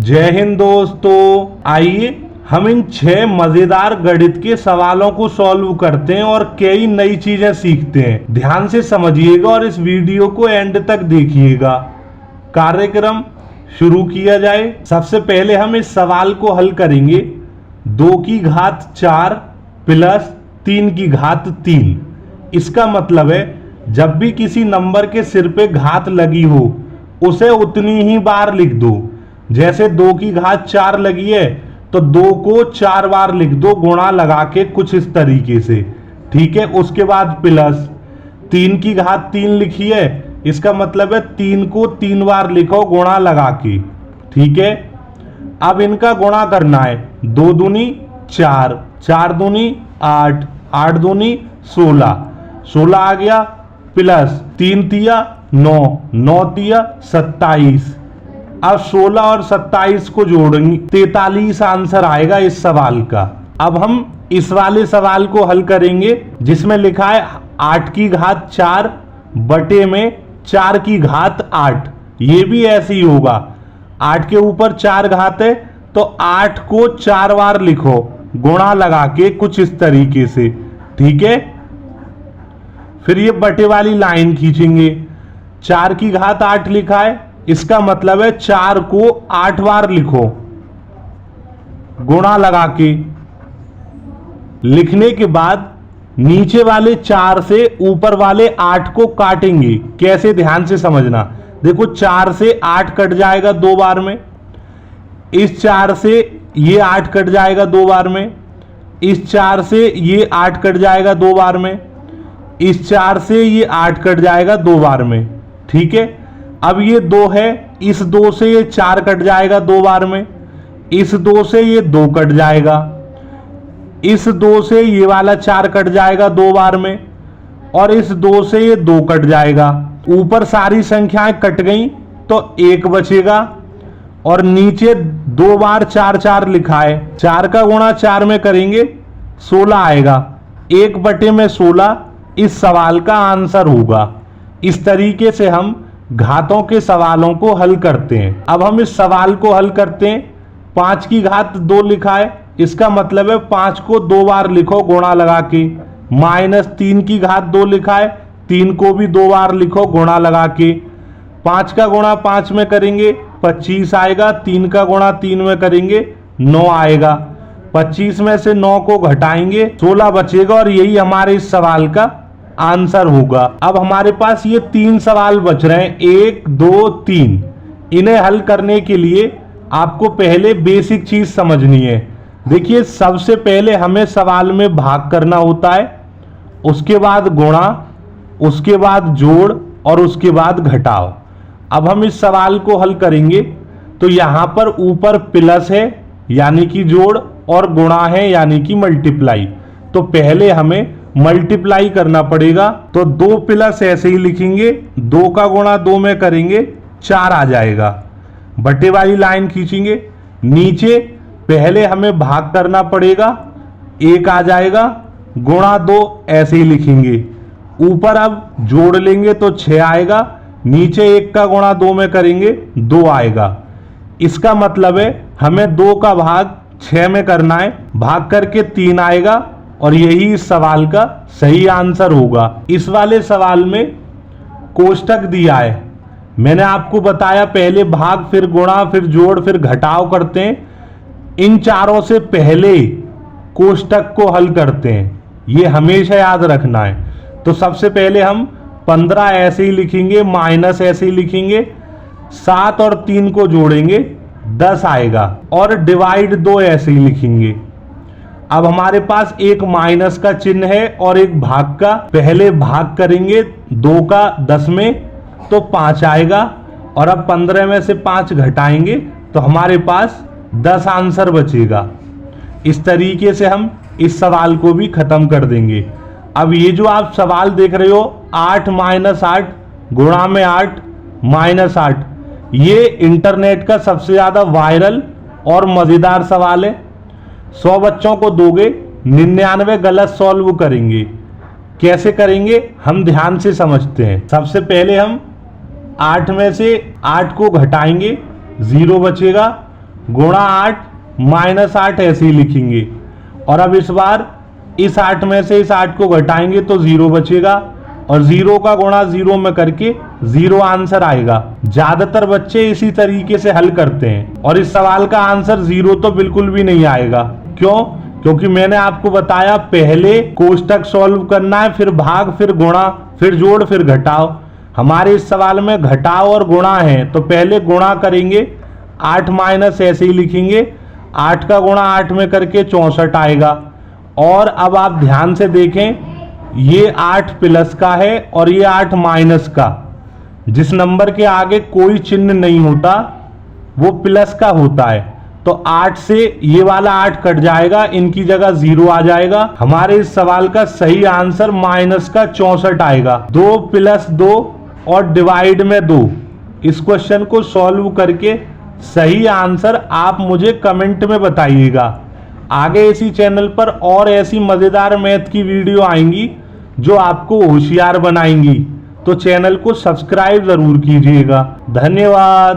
जय हिंद दोस्तों, आइए हम इन 6 मजेदार गणित के सवालों को सॉल्व करते हैं और कई नई चीजें सीखते हैं। ध्यान से समझिएगा और इस वीडियो को एंड तक देखिएगा। कार्यक्रम शुरू किया जाए। सबसे पहले हम इस सवाल को हल करेंगे। 2 की घात 4 प्लस 3 की घात 3। इसका मतलब है जब भी किसी नंबर के सिर पे घात लगी हो उसे उतनी ही बार लिख दो। जैसे 2 की घात 4 लगी है तो 2 को 4 बार लिख दो गुणा लगा के, कुछ इस तरीके से। ठीक है। उसके बाद प्लस 3 की घात 3 लिखी है, इसका मतलब है 3 को 3 बार लिखो गुणा लगा के। ठीक है। अब इनका गुणा करना है। 2 दूनी 4, 4 दूनी 8, 8 दूनी 16, 16 आ गया। प्लस 3 तिया 9, 9 तिया 27। अब 16 और 27 को जोड़ेंगे, 43 आंसर आएगा इस सवाल का। अब हम इस वाले सवाल को हल करेंगे जिसमें लिखा है 8 की घात 4 बटे में 4 की घात 8। ये भी ऐसे ही होगा। 8 के ऊपर 4 घात है तो 8 को 4 बार लिखो गुणा लगा के, कुछ इस तरीके से। ठीक है। फिर ये बटे वाली लाइन खींचेंगे। 4 की घात 8 लिखा है, इसका मतलब है 4 को 8 बार लिखो गुणा लगा के। लिखने के बाद नीचे वाले 4 से ऊपर वाले 8 को काटेंगे। कैसे, ध्यान से समझना। देखो 4 से 8 कट जाएगा 2 बार में, इस 4 से ये 8 कट जाएगा 2 बार में, इस 4 से ये 8 कट जाएगा 2 बार में, इस 4 से ये 8 कट जाएगा 2 बार में। ठीक है। अब ये 2 है, इस 2 से ये 4 कट जाएगा 2 बार में, इस 2 से ये 2 कट जाएगा, इस 2 से ये वाला 4 कट जाएगा 2 बार में, और इस 2 से ये 2 कट जाएगा। ऊपर सारी संख्याएं कट गई तो 1 बचेगा, और नीचे 2 बार 4 4 लिखा है। 4 का गुणा 4 में करेंगे 16 आएगा। 1 बटे में 16 इस सवाल का आंसर होगा। इस तरीके से हम घातों के सवालों को हल करते हैं। अब हम इस सवाल को हल करते हैं। 5 की घात 2 लिखा है, इसका मतलब है 5 को 2 बार लिखो गुणा लगा के। माइनस 3 की घात 2 लिखा है, 3 को भी 2 बार लिखो गुणा लगा के। 5 का गुणा 5 में करेंगे 25 आएगा, 3 का गुणा 3 में करेंगे 9 आएगा। 25 में से 9 को घटाएंगे 16 बचेगा, और यही हमारे इस सवाल का आंसर होगा। अब हमारे पास ये 3 सवाल बच रहे हैं, 1 2 3। इन्हें हल करने के लिए आपको पहले बेसिक चीज समझनी है। देखिए, सबसे पहले हमें सवाल में भाग करना होता है, उसके बाद गुणा, उसके बाद जोड़, और उसके बाद घटाव। अब हम इस सवाल को हल करेंगे तो यहां पर ऊपर प्लस है यानी कि जोड़, और गुणा है यानी कि मल्टीप्लाई। तो पहले हमें मल्टीप्लाई करना पड़ेगा। तो 2 प्लस ऐसे ही लिखेंगे, 2 का गुणा 2 में करेंगे 4 आ जाएगा। बटे वाली लाइन खींचेंगे। नीचे पहले हमें भाग करना पड़ेगा, 1 आ जाएगा, गुणा 2 ऐसे ही लिखेंगे। ऊपर अब जोड़ लेंगे तो 6 आएगा, नीचे 1 का गुणा 2 में करेंगे 2 आएगा। इसका मतलब है हमें 2 का भाग 6 में करना है, भाग करके 3 आएगा, और यही इस सवाल का सही आंसर होगा। इस वाले सवाल में कोष्टक दिया है। मैंने आपको बताया पहले भाग, फिर गुणा, फिर जोड़, फिर घटाव करते हैं। इन चारों से पहले कोष्टक को हल करते हैं, ये हमेशा याद रखना है। तो सबसे पहले हम 15 ऐसे ही लिखेंगे, माइनस ऐसे ही लिखेंगे, 7 और 3 को जोड़ेंगे 10 आएगा, और डिवाइड 2 ऐसे ही लिखेंगे। अब हमारे पास एक माइनस का चिन्ह है और एक भाग का। पहले भाग करेंगे 2 का 10 में तो 5 आएगा, और अब 15 में से 5 घटाएंगे तो हमारे पास 10 आंसर बचेगा। इस तरीके से हम इस सवाल को भी खत्म कर देंगे। अब ये जो आप सवाल देख रहे हो 8 माइनस 8 गुणा में 8 माइनस 8, ये इंटरनेट का सबसे ज्यादा वायरल और मजेदार सवाल है। 100 बच्चों को दोगे, 99 गलत सॉल्व करेंगे। कैसे करेंगे हम ध्यान से समझते हैं। सबसे पहले हम 8 में से 8 को घटाएंगे, 0 बचेगा, गुणा 8 माइनस 8 ऐसे ही लिखेंगे। और अब इस बार इस 8 में से इस 8 को घटाएंगे तो 0 बचेगा और 0 का गुणा 0 में करके 0 आंसर आएगा। ज्यादातर बच्चे इसी तरीके से हल करते हैं और इस सवाल का आंसर 0 तो बिल्कुल भी नहीं आएगा। क्यों? क्योंकि मैंने आपको बताया पहले कोष्टक सॉल्व करना है, फिर भाग, फिर गुणा, फिर जोड़, फिर घटाओ। हमारे इस सवाल में घटाओ और गुणा है, तो पहले गुणा करेंगे, 8 माइनस ऐसे ही लिखेंगे, 8 का गुणा 8 में करके 64 आएगा। और अब आप ध्यान से देखें, ये 8 प्लस का है और ये 8 माइनस का। जिस नंबर के आगे कोई चिन्ह नहीं होता वो प्लस का होता है, तो 8 से ये वाला 8 कट जाएगा, इनकी जगह 0 आ जाएगा। हमारे इस सवाल का सही आंसर माइनस का 64 आएगा। 2 प्लस 2 और डिवाइड में 2। इस क्वेश्चन को सॉल्व करके सही आंसर आप मुझे कमेंट में बताइएगा। आगे इसी चैनल पर और ऐसी मजेदार मैथ की वीडियो आएंगी जो आपको होशियार बनाएंगी, तो चैनल को सब्सक्राइब जरूर कीजिएगा। धन्यवाद।